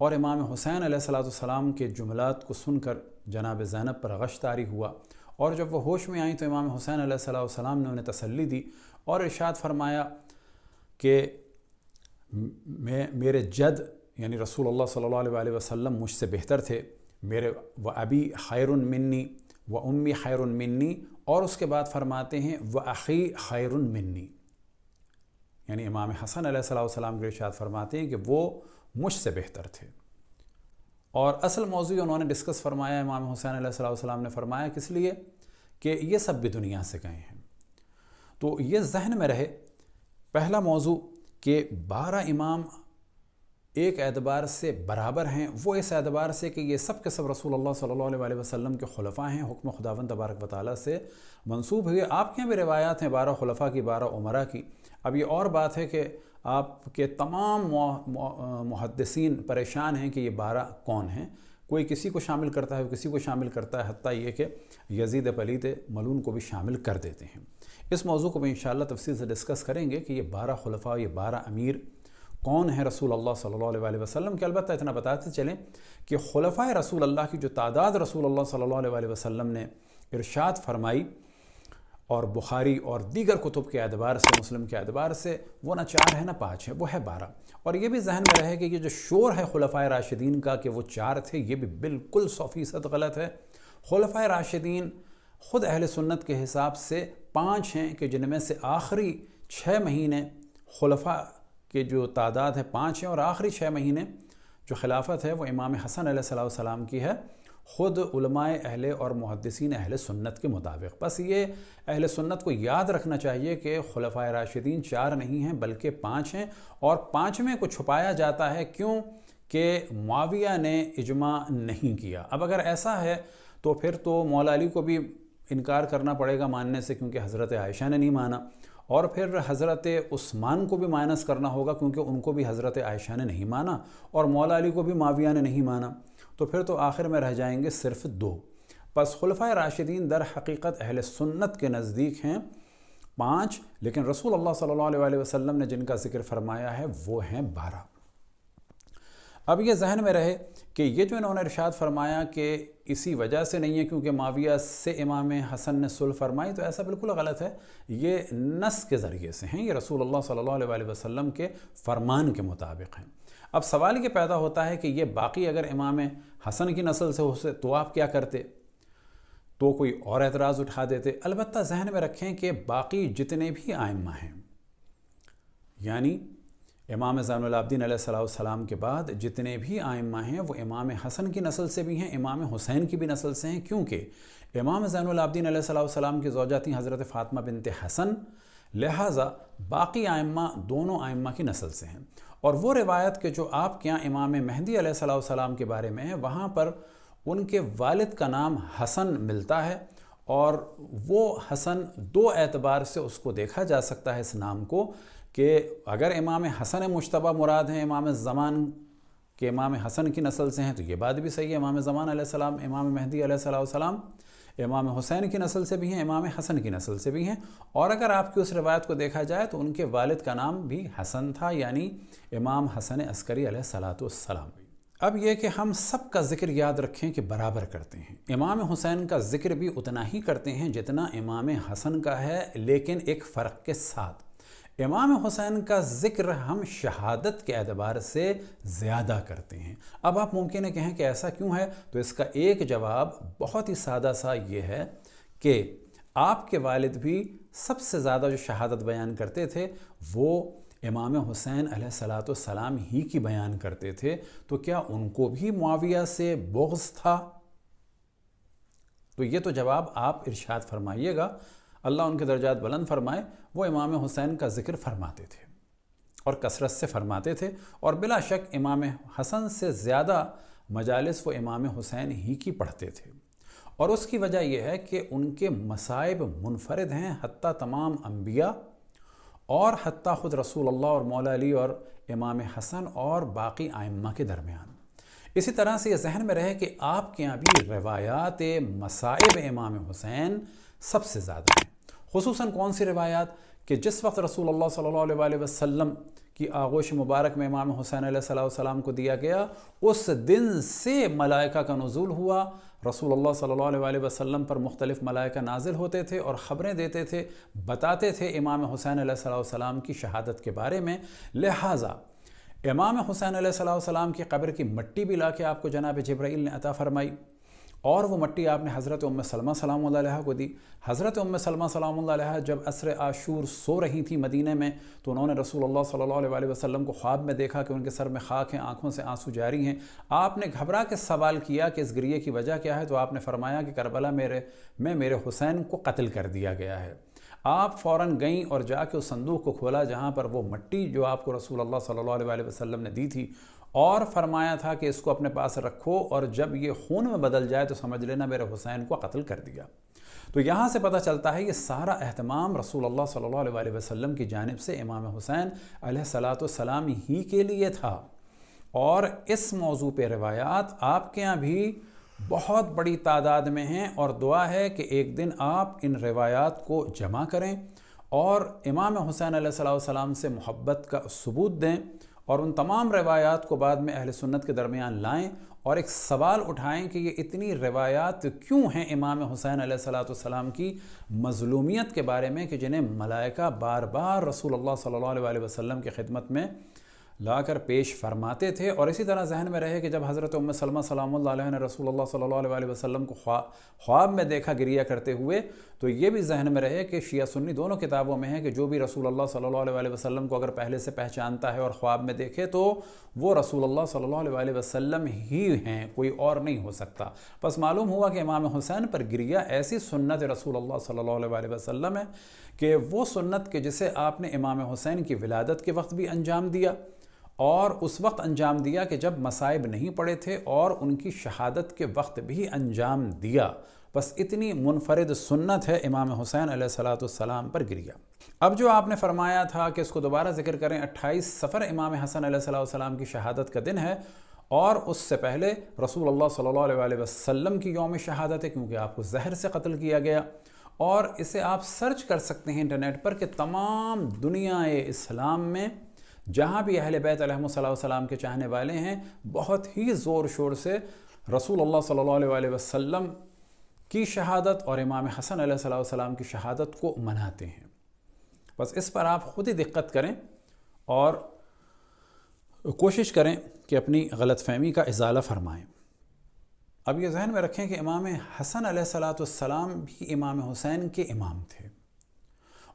اور امام حسین علیہ السلام کے جملات کو سن کر جناب زینب پر غش طاری ہوا، اور جب وہ ہوش میں آئیں تو امام حسین علیہ السلام نے انہیں تسلی دی اور ارشاد فرمایا کہ میرے جد یعنی رسول اللہ صلی اللہ علیہ وسلم مجھ سے بہتر تھے، میرے و ابی خیر منی و امی خیر منی، اور اس کے بعد فرماتے ہیں و اخی خیر منی، یعنی امام حسن علیہ السلام کے ارشاد فرماتے ہیں کہ وہ مجھ سے بہتر تھے۔ اور اصل موضوع انہوں نے ڈسکس فرمایا، امام حسین علیہ السلام نے فرمایا کس لیے کہ یہ سب بھی دنیا سے گئے ہیں۔ تو یہ ذہن میں رہے پہلا موضوع کہ 12 امام ایک اعتبار سے برابر ہیں، وہ اس اعتبار سے کہ یہ سب کے سب رسول اللہ صلی اللہ علیہ وسلم کے خلفاء ہیں، حکم خداوند تبارک و تعالیٰ سے منسوب ہوئے۔ آپ کے یہاں بھی روایات ہیں 12 خلفاء کی، 12 عمرہ کی۔ اب یہ اور بات ہے کہ آپ کے تمام محدثین پریشان ہیں کہ یہ 12 کون ہیں، کوئی کسی کو شامل کرتا ہے، کسی کو شامل کرتا ہے، حتیٰ یہ کہ یزید پلیت ملعون کو بھی شامل کر دیتے ہیں۔ اس موضوع کو بھی انشاءاللہ تفصیل سے ڈسکس کریں گے کہ یہ 12 خلفاء، یہ 12 امیر کون ہیں رسول اللہ صلی اللہ علیہ وسلم کے۔ البتہ اتنا بتاتے چلیں کہ خلفائے رسول اللہ کی جو تعداد رسول اللہ صلی اللہ علیہ وسلم نے ارشاد فرمائی، اور بخاری اور دیگر کتب کے اعتبار سے، مسلم کے اعتبار سے، وہ نہ 4 ہے نہ 5 ہے، وہ ہے 12۔ اور یہ بھی ذہن میں رہے کہ یہ جو شور ہے خلفائے راشدین کا کہ وہ 4 تھے، یہ بھی بالکل 100% غلط ہے۔ خلفائے راشدین خود اہل سنت کے حساب سے 5 ہیں کہ جن میں سے آخری 6 مہینے خلفاء کے جو تعداد ہے 5 ہیں، اور آخری 6 مہینے جو خلافت ہے وہ امام حسن علیہ السلام کی ہے، خود علماء اہل اور محدثین اہل سنت کے مطابق۔ بس یہ اہل سنت کو یاد رکھنا چاہیے کہ خلفائے راشدین 4 نہیں ہیں بلکہ 5 ہیں، اور 5ویں کو چھپایا جاتا ہے کیوں کہ معاویہ نے اجماع نہیں کیا۔ اب اگر ایسا ہے تو پھر تو مولا علی کو بھی انکار کرنا پڑے گا ماننے سے، کیونکہ حضرت عائشہ نے نہیں مانا، اور پھر حضرت عثمان کو بھی مائنس کرنا ہوگا کیونکہ ان کو بھی حضرت عائشہ نے نہیں مانا، اور مولا علی کو بھی معاویہ نے نہیں مانا، تو پھر تو آخر میں رہ جائیں گے صرف 2۔ پس خلفائے راشدین در حقیقت اہل سنت کے نزدیک ہیں 5، لیکن رسول اللہ صلی اللہ علیہ وسلم نے جن کا ذکر فرمایا ہے وہ ہیں 12۔ اب یہ ذہن میں رہے کہ یہ جو انہوں نے ارشاد فرمایا کہ اسی وجہ سے نہیں ہے کیونکہ معاویہ سے امام حسن نے صلح فرمائی، تو ایسا بالکل غلط ہے۔ یہ نص کے ذریعے سے ہیں، یہ رسول اللہ صلی اللہ علیہ وسلم کے فرمان کے مطابق ہیں۔ اب سوال یہ پیدا ہوتا ہے کہ یہ باقی اگر امام حسن کی نسل سے ہوتے تو آپ کیا کرتے؟ تو کوئی اور اعتراض اٹھا دیتے۔ البتہ ذہن میں رکھیں کہ باقی جتنے بھی آئمہ ہیں، یعنی امام زین العابدین علیہ السلام کے بعد جتنے بھی آئمہ ہیں وہ امام حسن کی نسل سے بھی ہیں، امام حسین کی بھی نسل سے ہیں، کیونکہ امام زین العابدین علیہ السلام کی زوجہ تھیں حضرت فاطمہ بنت حسن، لہٰذا باقی آئمہ دونوں آئمہ کی نسل سے ہیں۔ اور وہ روایت کہ جو آپ کے یہاں امام مہدی علیہ السلام کے بارے میں ہے، وہاں پر ان کے والد کا نام حسن ملتا ہے، اور وہ حسن 2 اعتبار سے اس کو دیکھا جا سکتا ہے اس نام کو، کہ اگر امام حسن مجتبی مراد ہیں امام زمان کے امام حسن کی نسل سے ہیں تو یہ بات بھی صحیح ہے، امام زمان علیہ السلام، امام مہدی علیہ السلام امام حسین کی نسل سے بھی ہیں، امام حسن کی نسل سے بھی ہیں، اور اگر آپ کی اس روایت کو دیکھا جائے تو ان کے والد کا نام بھی حسن تھا، یعنی امام حسن عسکری علیہ السلام بھی۔ اب یہ کہ ہم سب کا ذکر یاد رکھیں کہ برابر کرتے ہیں، امام حسین کا ذکر بھی اتنا ہی کرتے ہیں جتنا امام حسن کا ہے، لیکن ایک فرق کے ساتھ امام حسین کا ذکر ہم شہادت کے اعتبار سے زیادہ کرتے ہیں۔ اب آپ ممکن ہے کہیں کہ ایسا کیوں ہے، تو اس کا ایک جواب بہت ہی سادہ سا یہ ہے کہ آپ کے والد بھی سب سے زیادہ جو شہادت بیان کرتے تھے وہ امام حسین علیہ السلام ہی کی بیان کرتے تھے، تو کیا ان کو بھی معاویہ سے بغض تھا؟ تو یہ تو جواب آپ ارشاد فرمائیے گا، اللہ ان کے درجات بلند فرمائے۔ وہ امام حسین کا ذکر فرماتے تھے اور کثرت سے فرماتے تھے، اور بلا شک امام حسن سے زیادہ مجالس وہ امام حسین ہی کی پڑھتے تھے، اور اس کی وجہ یہ ہے کہ ان کے مصائب منفرد ہیں حتیٰ تمام انبیاء اور حتیٰ خود رسول اللہ اور مولا علی اور امام حسن اور باقی آئمہ کے درمیان۔ اسی طرح سے یہ ذہن میں رہے کہ آپ کے یہاں بھی روایات مصائب امام حسین سب سے زیادہ ہیں، خصوصاً کون سی روایات کہ جس وقت رسول اللہ صلی اللہ علیہ وسلم کی آغوش مبارک میں امام حسین علیہ السلام کو دیا گیا، اس دن سے ملائکہ کا نزول ہوا۔ رسول اللہ صلی اللہ علیہ وسلم پر مختلف ملائکہ نازل ہوتے تھے اور خبریں دیتے تھے، بتاتے تھے امام حسین علیہ السلام کی شہادت کے بارے میں۔ لہٰذا امام حسین علیہ السلام کی قبر کی مٹی بھی لا کے آپ کو جناب جبرائیل نے عطا فرمائی، اور وہ مٹی آپ نے حضرت ام سلمہ سلام اللہ علیہ کو دی۔ حضرت ام سلمہ سلام اللہ علیہ جب عصر عاشور سو رہی تھیں مدینہ میں، تو انہوں نے رسول اللہ صلی اللہ علیہ وسلم کو خواب میں دیکھا کہ ان کے سر میں خاک ہیں، آنکھوں سے آنسو جاری ہیں۔ آپ نے گھبرا کے سوال کیا کہ اس گریے کی وجہ کیا ہے، تو آپ نے فرمایا کہ کربلا میں میرے حسین کو قتل کر دیا گیا ہے۔ آپ فوراً گئیں اور جا کے اس صندوق کو کھولا جہاں پر وہ مٹی جو آپ کو رسول اللہ صلی اللہ علیہ وسلم نے دی تھی، اور فرمایا تھا کہ اس کو اپنے پاس رکھو، اور جب یہ خون میں بدل جائے تو سمجھ لینا میرے حسین کو قتل کر دیا۔ تو یہاں سے پتہ چلتا ہے یہ سارا اہتمام رسول اللہ صلی اللہ علیہ وسلم کی جانب سے امام حسین علیہ السلام ہی کے لیے تھا۔ اور اس موضوع پہ روایات آپ کے یہاں بھی بہت بڑی تعداد میں ہیں، اور دعا ہے کہ ایک دن آپ ان روایات کو جمع کریں اور امام حسین علیہ السلام سے محبت کا ثبوت دیں، اور ان تمام روایات کو بعد میں اہل سنت کے درمیان لائیں اور ایک سوال اٹھائیں کہ یہ اتنی روایات کیوں ہیں امام حسین علیہ السلام کی مظلومیت کے بارے میں، کہ جنہیں ملائکہ بار بار رسول اللہ صلی اللہ علیہ وسلم کی خدمت میں لا کر پیش فرماتے تھے۔ اور اسی طرح ذہن میں رہے کہ جب حضرت ام سلمہ سلام اللہ علیہ نے رسول اللہ صلی اللہ علیہ وسلم کو خواب میں دیکھا گریہ کرتے ہوئے، تو یہ بھی ذہن میں رہے کہ شیعہ سنی دونوں کتابوں میں ہے کہ جو بھی رسول اللہ صلی اللہ علیہ وسلم کو اگر پہلے سے پہچانتا ہے اور خواب میں دیکھے تو وہ رسول اللہ صلی اللہ علیہ وسلم ہی ہیں، کوئی اور نہیں ہو سکتا۔ بس معلوم ہوا کہ امام حسین پر گریہ ایسی سنت رسول اللہ صلی اللہ علیہ وسلم ہے کہ وہ سنت کہ جسے آپ نے امام حسین کی ولادت کے وقت بھی انجام دیا، اور اس وقت انجام دیا کہ جب مصائب نہیں پڑے تھے، اور ان کی شہادت کے وقت بھی انجام دیا۔ بس اتنی منفرد سنت ہے امام حسین علیہ السلام پر گریہ۔ اب جو آپ نے فرمایا تھا کہ اس کو دوبارہ ذکر کریں، 28 صفر امام حسن علیہ السلام کی شہادت کا دن ہے، اور اس سے پہلے رسول اللہ صلی اللہ علیہ وسلم کی یوم شہادت ہے، کیونکہ آپ کو زہر سے قتل کیا گیا۔ اور اسے آپ سرچ کر سکتے ہیں انٹرنیٹ پر کہ تمام دنیا اسلام میں جہاں بھی اہل بیت علیہ السلام کے چاہنے والے ہیں، بہت ہی زور شور سے رسول اللہ صلی اللہ علیہ وسلم کی شہادت اور امام حسن علیہ السلام کی شہادت کو مناتے ہیں۔ بس اس پر آپ خود ہی دقت کریں اور کوشش کریں کہ اپنی غلط فہمی کا ازالہ فرمائیں۔ اب یہ ذہن میں رکھیں کہ امام حسن علیہ السلام بھی امام حسین کے امام تھے،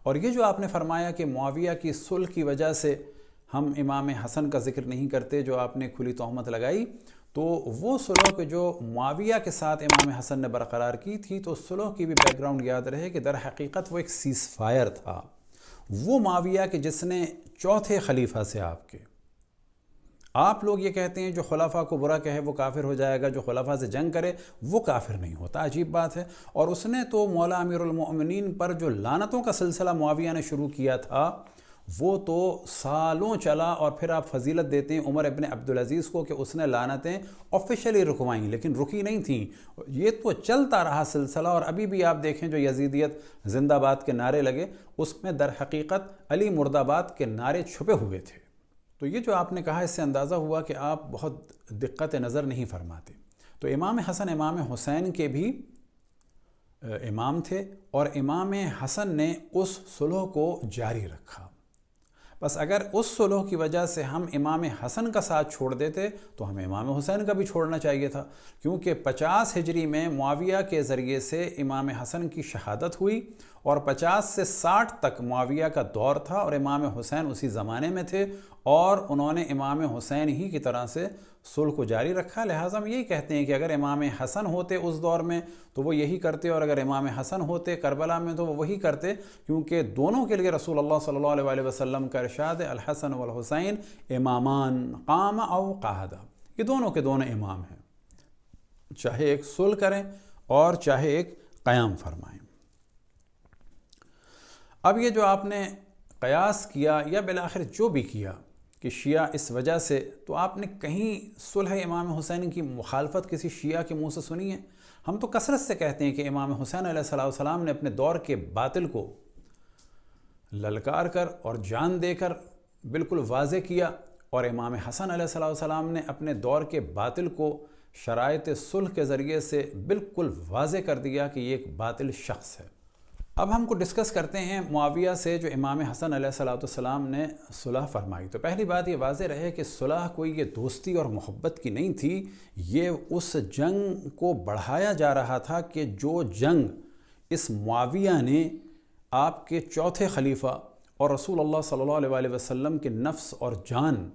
اور یہ جو آپ نے فرمایا کہ معاویہ کی صلح کی وجہ سے ہم امام حسن کا ذکر نہیں کرتے، جو آپ نے کھلی تہمت لگائی، تو وہ صلح جو معاویہ کے ساتھ امام حسن نے برقرار کی تھی، تو صلح کی بھی بیک گراؤنڈ یاد رہے کہ در حقیقت وہ ایک سیز فائر تھا۔ وہ معاویہ کہ جس نے چوتھے خلیفہ سے آپ لوگ یہ کہتے ہیں جو خلافہ کو برا کہے وہ کافر ہو جائے گا، جو خلافہ سے جنگ کرے وہ کافر نہیں ہوتا، عجیب بات ہے۔ اور اس نے تو مولا امیر المؤمنین پر جو لعنتوں کا سلسلہ معاویہ نے شروع کیا تھا، وہ تو سالوں چلا، اور پھر آپ فضیلت دیتے ہیں عمر ابن عبدالعزیز کو کہ اس نے لعنتیں آفیشلی رکوائیں، لیکن رکی نہیں تھیں، یہ تو چلتا رہا سلسلہ۔ اور ابھی بھی آپ دیکھیں جو یزیدیت زندہ باد کے نعرے لگے، اس میں در حقیقت علی مرد آباد کے نعرے چھپے ہوئے تھے۔ تو یہ جو آپ نے کہا، اس سے اندازہ ہوا کہ آپ بہت دقت نظر نہیں فرماتے۔ تو امام حسن امام حسین کے بھی امام تھے، اور امام حسن نے اس صلح کو جاری رکھا۔ بس اگر اس صلح کی وجہ سے ہم امام حسن کا ساتھ چھوڑ دیتے تو ہمیں امام حسین کا بھی چھوڑنا چاہیے تھا، کیونکہ 50 ہجری میں معاویہ کے ذریعے سے امام حسن کی شہادت ہوئی، اور 50 سے 60 تک معاویہ کا دور تھا، اور امام حسین اسی زمانے میں تھے، اور انہوں نے امام حسین ہی کی طرح سے صلح کو جاری رکھا۔ لہٰذا ہم یہی کہتے ہیں کہ اگر امام حسن ہوتے اس دور میں تو وہ یہی کرتے، اور اگر امام حسن ہوتے کربلا میں تو وہ وہی کرتے، کیونکہ دونوں کے لیے رسول اللہ صلی اللہ علیہ وسلم کا ارشاد ہے، الحسن والحسین امامان قام او قعد، یہ دونوں کے دونوں امام ہیں، چاہے ایک صلح کریں اور چاہے ایک قیام فرمائیں۔ اب یہ جو آپ نے قیاس کیا یا بالآخر جو بھی کیا کہ شیعہ اس وجہ سے، تو آپ نے کہیں صلح امام حسین کی مخالفت کسی شیعہ کے منہ سے سنی ہے؟ ہم تو کثرت سے کہتے ہیں کہ امام حسین علیہ السلام نے اپنے دور کے باطل کو للکار کر اور جان دے کر بالکل واضح کیا، اور امام حسن علیہ السلام نے اپنے دور کے باطل کو شرائط صلح کے ذریعے سے بالکل واضح کر دیا کہ یہ ایک باطل شخص ہے۔ اب ہم کو ڈسکس کرتے ہیں معاویہ سے جو امام حسن علیہ السلام نے صلح فرمائی۔ تو پہلی بات یہ واضح رہے کہ صلح کوئی یہ دوستی اور محبت کی نہیں تھی، یہ اس جنگ کو بڑھایا جا رہا تھا کہ جو جنگ اس معاویہ نے آپ کے چوتھے خلیفہ اور رسول اللہ صلی اللہ علیہ وسلم کے نفس اور جان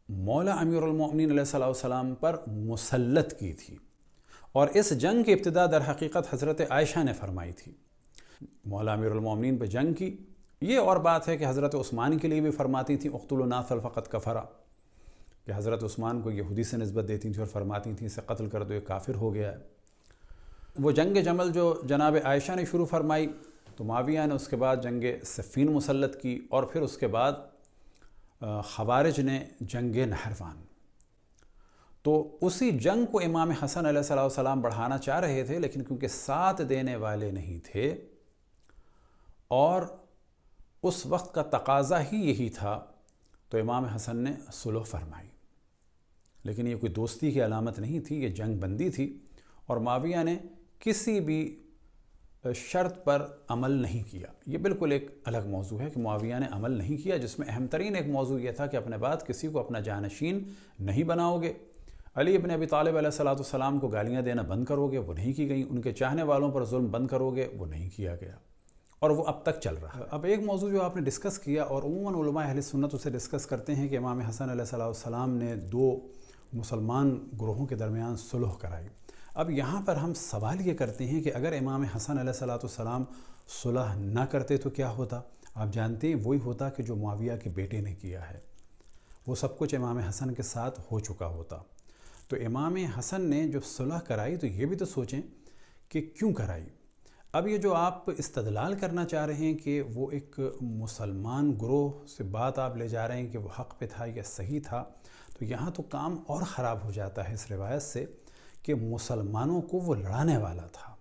مولا امیر المؤمنین علیہ السلام پر مسلط کی تھی، اور اس جنگ کی ابتدا در حقیقت حضرت عائشہ نے فرمائی تھی۔ مولا امیر المؤمنین پہ جنگ کی، یہ اور بات ہے کہ حضرت عثمان کے لیے بھی فرماتی تھیں اقتلوا نافل فقط کفرا، کہ حضرت عثمان کو یہودی سے نسبت دیتی تھیں اور فرماتی تھیں اسے قتل کر دو، یہ کافر ہو گیا ہے۔ وہ جنگ جمل جو جناب عائشہ نے شروع فرمائی، تو معاویہ نے اس کے بعد جنگ صفین مسلط کی، اور پھر اس کے بعد خوارج نے جنگ نہروان۔ تو اسی جنگ کو امام حسن علیہ السلام بڑھانا چاہ رہے تھے، لیکن کیونکہ ساتھ دینے والے نہیں تھے اور اس وقت کا تقاضا ہی یہی تھا، تو امام حسن نے صلح فرمائی۔ لیکن یہ کوئی دوستی کی علامت نہیں تھی، یہ جنگ بندی تھی، اور معاویہ نے کسی بھی شرط پر عمل نہیں کیا۔ یہ بالکل ایک الگ موضوع ہے کہ معاویہ نے عمل نہیں کیا، جس میں اہم ترین ایک موضوع یہ تھا کہ اپنے بعد کسی کو اپنا جانشین نہیں بناؤ گے۔ علی ابن ابی طالب علیہ السلام کو گالیاں دینا بند کرو گے، وہ نہیں کی گئیں۔ ان کے چاہنے والوں پر ظلم بند کرو گے، وہ نہیں کیا گیا، اور وہ اب تک چل رہا ہے۔ اب ایک موضوع جو آپ نے ڈسکس کیا، اور عموماً علماء اہل سنت اسے ڈسکس کرتے ہیں، کہ امام حسن علیہ السلام نے دو مسلمان گروہوں کے درمیان صلح کرائی۔ اب یہاں پر ہم سوال یہ کرتے ہیں کہ اگر امام حسن علیہ السلام صلح نہ کرتے تو کیا ہوتا؟ آپ جانتے ہیں وہی ہوتا کہ جو معاویہ کے بیٹے نے کیا ہے، وہ سب کچھ امام حسن کے ساتھ ہو چکا ہوتا۔ تو امام حسن نے جو صلح کرائی، تو یہ بھی تو سوچیں کہ کیوں کرائی۔ اب یہ جو آپ استدلال کرنا چاہ رہے ہیں کہ وہ ایک مسلمان گروہ سے بات آپ لے جا رہے ہیں کہ وہ حق پہ تھا یا صحیح تھا، تو یہاں تو کام اور خراب ہو جاتا ہے اس روایت سے کہ مسلمانوں کو وہ لڑانے والا تھا۔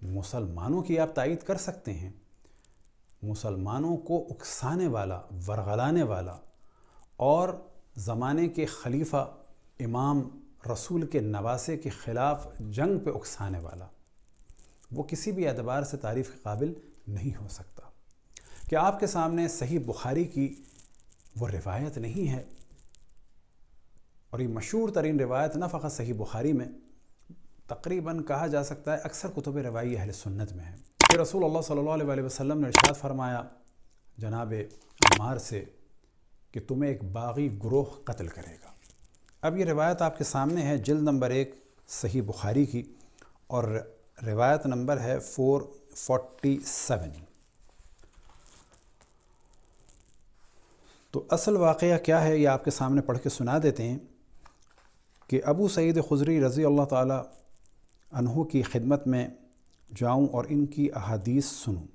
مسلمانوں کی آپ تائید کر سکتے ہیں، مسلمانوں کو اکسانے والا، ورغلانے والا، اور زمانے کے خلیفہ امام رسول کے نواسے کے خلاف جنگ پہ اکسانے والا، وہ کسی بھی اعتبار سے تعریف کے قابل نہیں ہو سکتا۔ کہ آپ کے سامنے صحیح بخاری کی وہ روایت نہیں ہے، اور یہ مشہور ترین روایت نہ فقط صحیح بخاری میں، تقریباً کہا جا سکتا ہے اکثر کتب روائی اہل سنت میں ہے، کہ رسول اللہ صلی اللہ علیہ وسلم نے ارشاد فرمایا جناب عمار سے کہ تمہیں ایک باغی گروہ قتل کرے گا۔ اب یہ روایت آپ کے سامنے ہے، جلد نمبر 1 صحیح بخاری کی، اور روایت نمبر ہے 447۔ تو اصل واقعہ کیا ہے یہ آپ کے سامنے پڑھ کے سنا دیتے ہیں کہ ابو سعید خضری رضی اللہ تعالی عنہ کی خدمت میں جاؤں اور ان کی احادیث سنوں۔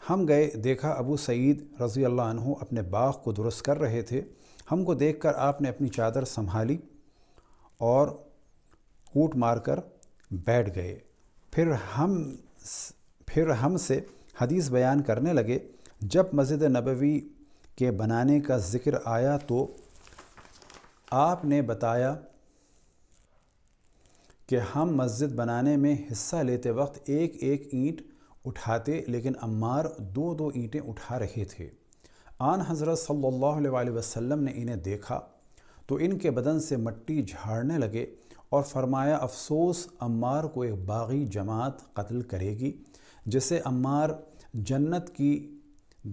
ہم گئے، دیکھا ابو سعید رضی اللہ عنہ اپنے باغ کو درست کر رہے تھے۔ ہم کو دیکھ کر آپ نے اپنی چادر سنبھالی اور کوٹ مار کر بیٹھ گئے۔ پھر ہم سے حدیث بیان کرنے لگے۔ جب مسجد نبوی کے بنانے کا ذکر آیا تو آپ نے بتایا کہ ہم مسجد بنانے میں حصہ لیتے وقت ایک ایک اینٹ اٹھاتے، لیکن عمار 2 اینٹیں اٹھا رہے تھے۔ آن حضرت صلی اللہ علیہ وسلم نے انہیں دیکھا تو ان کے بدن سے مٹی جھاڑنے لگے اور فرمایا عفسوس، عمار کو ایک باغی جماعت قتل کرے گی جسے عمار جنت کی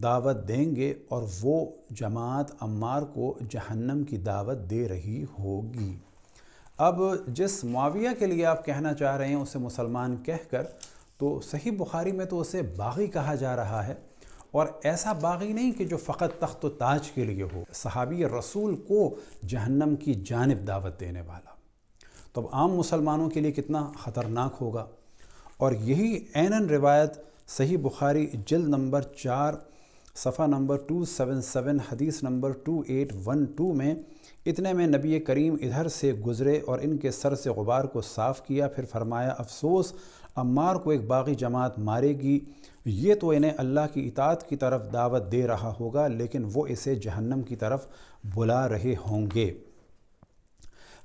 دعوت دیں گے، اور وہ جماعت عمار کو جہنم کی دعوت دے رہی ہوگی۔ اب جس معاویہ کے لیے آپ کہنا چاہ رہے ہیں اسے مسلمان کہہ کر، تو صحیح بخاری میں تو اسے باغی کہا جا رہا ہے، اور ایسا باغی نہیں کہ جو فقط تخت و تاج کے لیے ہو، صحابی رسول کو جہنم کی جانب دعوت دینے والا۔ تو اب عام مسلمانوں کے لیے کتنا خطرناک ہوگا۔ اور یہی عیناً روایت صحیح بخاری جلد نمبر 4 صفحہ نمبر 277 حدیث نمبر 2812 میں اتنے میں نبی کریم ادھر سے گزرے اور ان کے سر سے غبار کو صاف کیا، پھر فرمایا افسوس، عمار کو ایک باغی جماعت مارے گی، یہ تو انہیں اللہ کی اطاعت کی طرف دعوت دے رہا ہوگا لیکن وہ اسے جہنم کی طرف بلا رہے ہوں گے۔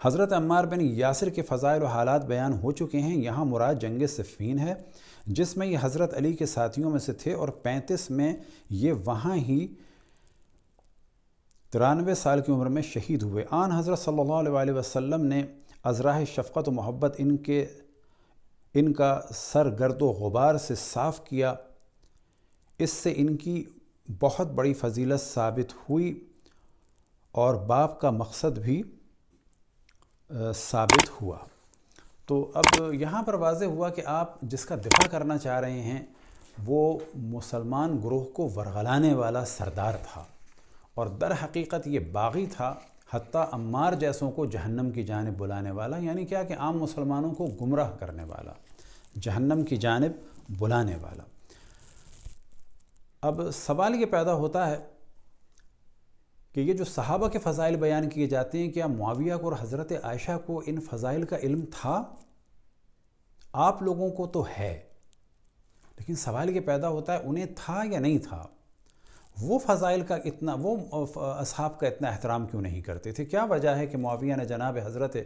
حضرت عمار بن یاسر کے فضائل و حالات بیان ہو چکے ہیں۔ یہاں مراد جنگ صفین ہے جس میں یہ حضرت علی کے ساتھیوں میں سے تھے اور 35 میں یہ وہاں ہی 93 سال کی عمر میں شہید ہوئے۔ آن حضرت صلی اللہ علیہ وسلم نے ازراہ شفقت و محبت ان کا سر گرد و غبار سے صاف کیا، اس سے ان کی بہت بڑی فضیلت ثابت ہوئی اور باب کا مقصد بھی ثابت ہوا۔ تو اب یہاں پر واضح ہوا کہ آپ جس کا دفاع کرنا چاہ رہے ہیں وہ مسلمان گروہ کو ورغلانے والا سردار تھا اور در حقیقت یہ باغی تھا، حتیٰ عمار جیسوں کو جہنم کی جانب بلانے والا، یعنی کیا کہ عام مسلمانوں کو گمراہ کرنے والا، جہنم کی جانب بلانے والا۔ اب سوال یہ پیدا ہوتا ہے کہ یہ جو صحابہ کے فضائل بیان کیے جاتے ہیں، کیا معاویہ کو اور حضرت عائشہ کو ان فضائل کا علم تھا؟ آپ لوگوں کو تو ہے، لیکن سوال یہ پیدا ہوتا ہے انہیں تھا یا نہیں تھا؟ وہ فضائل کا اتنا، وہ اصحاب کا اتنا احترام کیوں نہیں کرتے تھے؟ کیا وجہ ہے کہ معاویہ نے جناب حضرت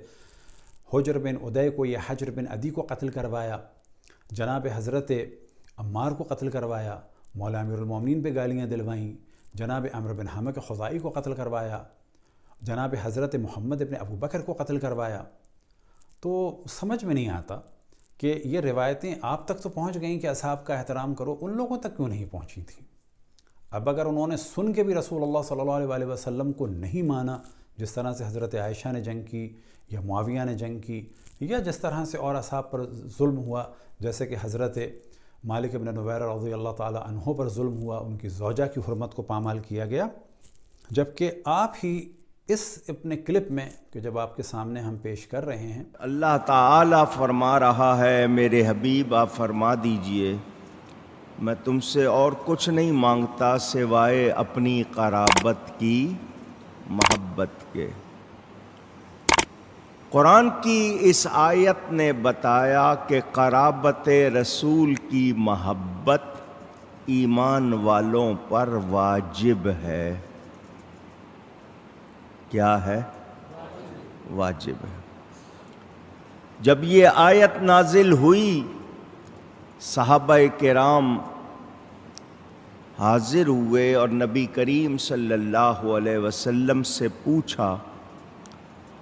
حجر بن عدی کو یا حجر بن عدی کو قتل کروایا، جناب حضرت عمار کو قتل کروایا، مولا امیر المومنین پہ گالیاں دلوائیں، جناب عمرو بن حمہ خزاعی کو قتل کروایا، جناب حضرت محمد ابن ابو بکر کو قتل کروایا؟ تو سمجھ میں نہیں آتا کہ یہ روایتیں آپ تک تو پہنچ گئیں کہ اصحاب کا احترام کرو، ان لوگوں تک کیوں نہیں پہنچی تھیں؟ اب اگر انہوں نے سن کے بھی رسول اللہ صلی اللہ علیہ وسلم کو نہیں مانا، جس طرح سے حضرت عائشہ نے جنگ کی یا معاویہ نے جنگ کی، یا جس طرح سے اور اصحاب پر ظلم ہوا، جیسے کہ حضرت مالک بن نویرہ رضی اللہ تعالی عنہ پر ظلم ہوا، ان کی زوجہ کی حرمت کو پامال کیا گیا، جبکہ آپ ہی اس اپنے کلپ میں کہ جب آپ کے سامنے ہم پیش کر رہے ہیں، اللہ تعالیٰ فرما رہا ہے میرے حبیب آپ فرما دیجئے میں تم سے اور کچھ نہیں مانگتا سوائے اپنی قرابت کی محبت کے۔ قرآن کی اس آیت نے بتایا کہ قرابت رسول کی محبت ایمان والوں پر واجب ہے۔ کیا ہے؟ واجب ہے۔ جب یہ آیت نازل ہوئی صحابہ کرام حاضر ہوئے اور نبی کریم صلی اللہ علیہ وسلم سے پوچھا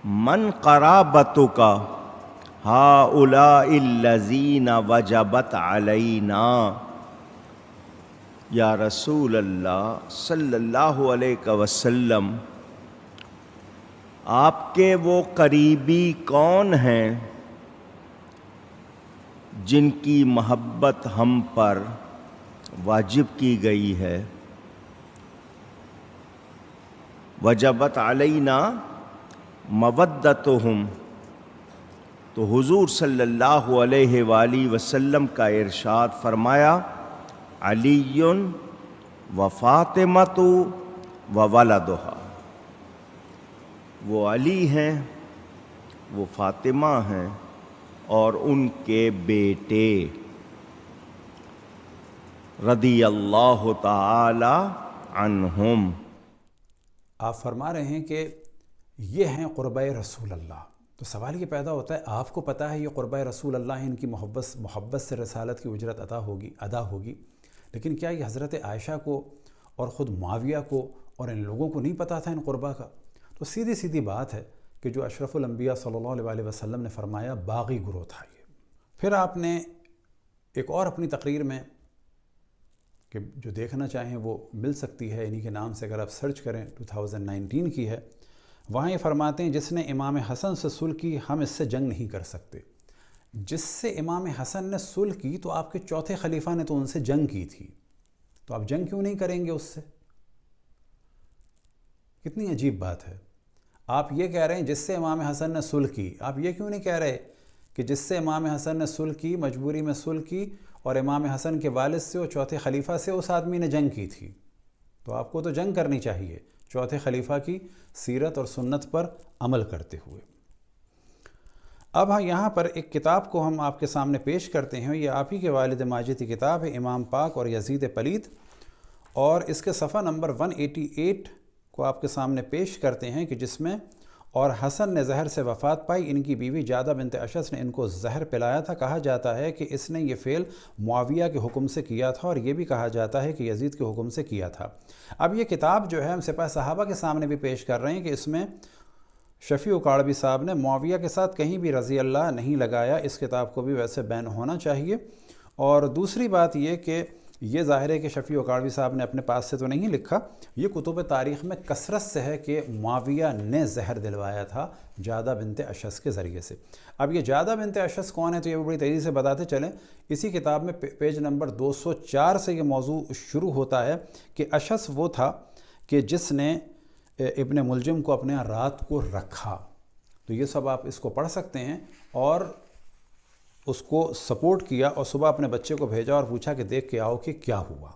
من قرابتک ہؤلاء الذین وجبت علینا، یا رسول اللہ صلی اللہ علیہ وسلم آپ کے وہ قریبی کون ہیں جن کی محبت ہم پر واجب کی گئی ہے؟ وجبت علینا مودتہم، تو حضور صلی اللہ علیہ وآلہ وسلم کا ارشاد فرمایا علی و فاطمۃ و ولدہا، وہ علی ہیں، وہ فاطمہ ہیں اور ان کے بیٹے، رضی اللہ تعالی عنہم۔ آپ فرما رہے ہیں کہ یہ ہیں قربۂ رسول اللہ، تو سوال یہ پیدا ہوتا ہے آپ کو پتہ ہے یہ قربۂ رسول اللہ ہیں، ان کی محبت سے رسالت کی اجرت ادا ہوگی، لیکن کیا یہ حضرت عائشہ کو اور خود معاویہ کو اور ان لوگوں کو نہیں پتہ تھا ان قربہ کا؟ تو سیدھی بات ہے کہ جو اشرف الانبیاء صلی اللہ علیہ وسلم نے فرمایا باغی گروہ تھا یہ۔ پھر آپ نے ایک اور اپنی تقریر میں کہ جو دیکھنا چاہیں وہ مل سکتی ہے انہی کے نام سے، اگر آپ سرچ کریں 2019 کی ہے، وہاں یہ فرماتے ہیں جس نے امام حسن سے صلح کی ہم اس سے جنگ نہیں کر سکتے۔ جس سے امام حسن نے صلح کی تو آپ کے چوتھے خلیفہ نے تو ان سے جنگ کی تھی، تو آپ جنگ کیوں نہیں کریں گے اس سے؟ کتنی عجیب بات ہے۔ آپ یہ کہہ رہے ہیں جس سے امام حسن نے صلح کی، آپ یہ کیوں نہیں کہہ رہے کہ جس سے امام حسن نے صلح کی، مجبوری میں صلح کی، اور امام حسن کے والد سے اور چوتھے خلیفہ سے اس آدمی نے جنگ کی تھی، تو آپ کو تو جنگ کرنی چاہیے، چوتھے خلیفہ کی سیرت اور سنت پر عمل کرتے ہوئے۔ اب یہاں پر ایک کتاب کو ہم آپ کے سامنے پیش کرتے ہیں، یہ آپ ہی کے والد ماجد کی کتاب ہے، امام پاک اور یزید پلید، اور اس کے صفحہ نمبر 188 کو آپ کے سامنے پیش کرتے ہیں کہ جس میں اور حسن نے زہر سے وفات پائی، ان کی بیوی جعدہ بنت اشس نے ان کو زہر پلایا تھا۔ کہا جاتا ہے کہ اس نے یہ فعل معاویہ کے حکم سے کیا تھا، اور یہ بھی کہا جاتا ہے کہ یزید کے حکم سے کیا تھا۔ اب یہ کتاب جو ہے ہم سپاہ صحابہ کے سامنے بھی پیش کر رہے ہیں کہ اس میں شفیع کاڑوی صاحب نے معاویہ کے ساتھ کہیں بھی رضی اللہ نہیں لگایا، اس کتاب کو بھی ویسے بین ہونا چاہیے۔ اور دوسری بات یہ کہ یہ ظاہر ہے کہ شفیع کاڑوی صاحب نے اپنے پاس سے تو نہیں لکھا، یہ کتب تاریخ میں کثرت سے ہے کہ معاویہ نے زہر دلوایا تھا جعدہ بنت اشس کے ذریعے سے۔ اب یہ جعدہ بنت اشس کون ہے تو یہ بڑی تیزی سے بتاتے چلیں۔ اسی کتاب میں پیج نمبر 204 سے یہ موضوع شروع ہوتا ہے کہ اشس وہ تھا کہ جس نے ابن ملجم کو اپنے رات کو رکھا۔ تو یہ سب آپ اس کو پڑھ سکتے ہیں، اور اس کو سپورٹ کیا اور صبح اپنے بچے کو بھیجا اور پوچھا کہ دیکھ کے آؤ کہ کیا ہوا،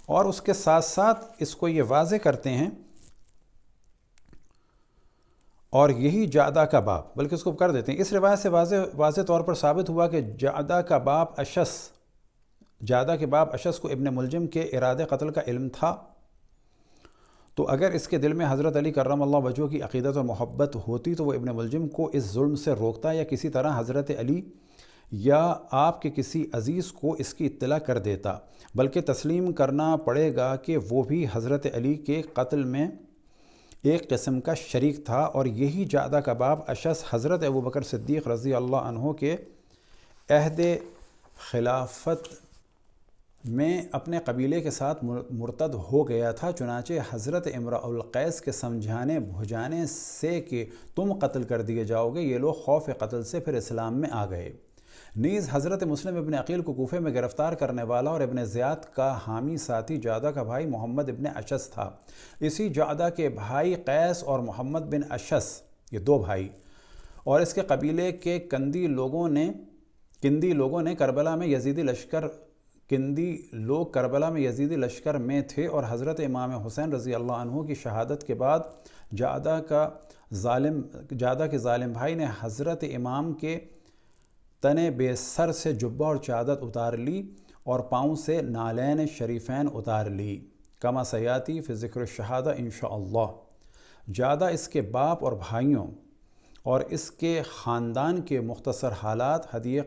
اور اس کے ساتھ ساتھ اس کو یہ واضح کرتے ہیں، اور یہی جعدہ کا باپ، بلکہ اس کو کر دیتے ہیں، اس روایت سے واضح طور پر ثابت ہوا کہ جعدہ کے باپ اشس کو ابن ملجم کے ارادے قتل کا علم تھا۔ تو اگر اس کے دل میں حضرت علی کرم اللہ وجہہ کی عقیدت اور محبت ہوتی تو وہ ابن ملجم کو اس ظلم سے روکتا، یا کسی طرح حضرت علی یا آپ کے کسی عزیز کو اس کی اطلاع کر دیتا، بلکہ تسلیم کرنا پڑے گا کہ وہ بھی حضرت علی کے قتل میں ایک قسم کا شریک تھا، اور یہی جعدہ کا باپ اشس حضرت ابوبکر صدیق رضی اللہ عنہ کے عہد خلافت میں اپنے قبیلے کے ساتھ مرتد ہو گیا تھا۔ چنانچہ حضرت امرؤ القیس کے سمجھانے بھجانے سے کہ تم قتل کر دیے جاؤ گے، یہ لوگ خوف قتل سے پھر اسلام میں آ گئے۔ نیز حضرت مسلم ابن عقیل کو کوفے میں گرفتار کرنے والا اور ابن زیاد کا حامی ساتھی جعدہ کا بھائی محمد ابن اشس تھا۔ اسی جعدہ کے بھائی قیس اور محمد بن اشس، یہ دو بھائی، اور اس کے قبیلے کے کندی لوگوں نے کربلا میں یزیدی لشکر میں تھے، اور حضرت امام حسین رضی اللہ عنہ کی شہادت کے بعد جعدہ کے ظالم بھائی نے حضرت امام کے تنے بے سر سے جبہ اور چادر اتار لی اور پاؤں سے نالین شریفین اتار لی، کما سیاتی فی ذکر الشہادہ انشاءاللہ۔ جعدہ، اس کے باپ اور بھائیوں اور اس کے خاندان کے مختصر حالات ہدیہ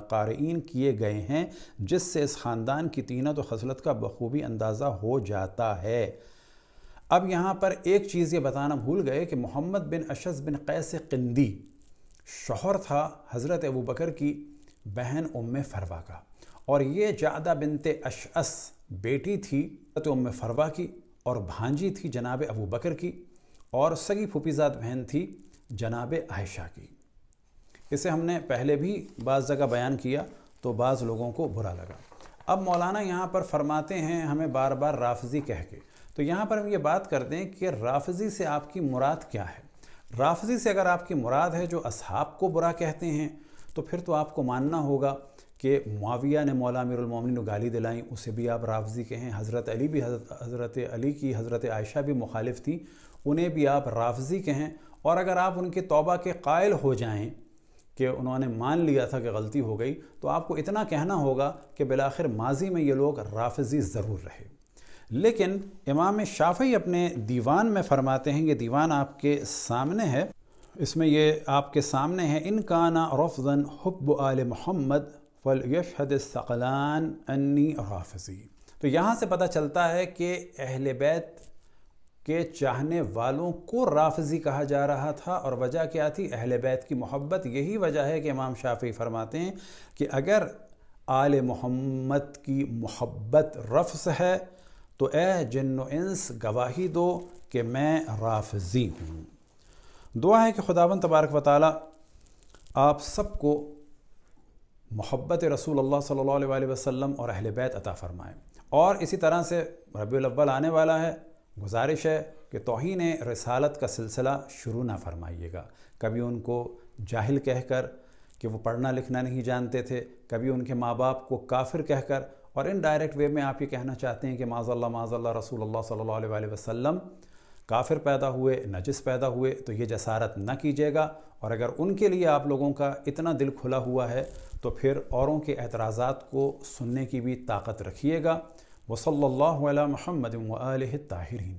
قارئین کیے گئے ہیں، جس سے اس خاندان کی طینت و خصلت کا بخوبی اندازہ ہو جاتا ہے۔ اب یہاں پر ایک چیز یہ بتانا بھول گئے کہ محمد بن اشس بن قیس قندی شوہر تھا حضرت ابوبکر کی بہن ام فروہ کا، اور یہ جعدہ بنت اشعث بیٹی تھی حضرت ام فروہ کی، اور بھانجی تھی جناب ابوبکر کی، اور سگی پھوپھیزاد بہن تھی جناب عائشہ کی۔ اسے ہم نے پہلے بھی بعض جگہ بیان کیا تو بعض لوگوں کو برا لگا۔ اب مولانا یہاں پر فرماتے ہیں ہمیں بار بار رافضی کہہ کے، تو یہاں پر ہم یہ بات کر دیں کہ رافضی سے آپ کی مراد کیا ہے۔ رافضی سے اگر آپ کی مراد ہے جو اصحاب کو برا کہتے ہیں، تو پھر تو آپ کو ماننا ہوگا کہ معاویہ نے مولا امیر المومنین کو گالی دلائیں، اسے بھی آپ رافضی کہیں، حضرت علی کی حضرت عائشہ بھی مخالف تھی، انہیں بھی آپ رافضی کہیں، اور اگر آپ ان کے توبہ کے قائل ہو جائیں کہ انہوں نے مان لیا تھا کہ غلطی ہو گئی، تو آپ کو اتنا کہنا ہوگا کہ بالآخر ماضی میں یہ لوگ رافضی ضرور رہے۔ لیکن امام شافعی اپنے دیوان میں فرماتے ہیں، یہ دیوان آپ کے سامنے ہے، اس میں یہ آپ کے سامنے ہے، ان کانا رفضاً حب آل محمد فلیشہد الثقلان انی رافضی۔ تو یہاں سے پتہ چلتا ہے کہ اہل بیت کے چاہنے والوں کو رافضی کہا جا رہا تھا، اور وجہ کیا تھی؟ اہل بیت کی محبت۔ یہی وجہ ہے کہ امام شافعی فرماتے ہیں کہ اگر آل محمد کی محبت رفض ہے تو اے جن و انس گواہی دو کہ میں رافضی ہوں۔ دعا ہے کہ خداوند تبارک و تعالی آپ سب کو محبت رسول اللہ صلی اللہ علیہ وسلم اور اہل بیت عطا فرمائے، اور اسی طرح سے ربیع الاول آنے والا ہے، گزارش ہے کہ توہین رسالت کا سلسلہ شروع نہ فرمائیے گا۔ کبھی ان کو جاہل کہہ کر کہ وہ پڑھنا لکھنا نہیں جانتے تھے، کبھی ان کے ماں باپ کو کافر کہہ کر، اور انڈائریکٹ وے میں آپ یہ کہنا چاہتے ہیں کہ معاذ اللہ رسول اللہ صلی اللہ علیہ وسلم کافر پیدا ہوئے، نجس پیدا ہوئے، تو یہ جسارت نہ کیجیے گا، اور اگر ان کے لیے آپ لوگوں کا اتنا دل کھلا ہوا ہے تو پھر اوروں کے اعتراضات کو سننے کی بھی طاقت رکھیے گا۔ وصلی اللہ علی محمد وآلہ الطاہرین۔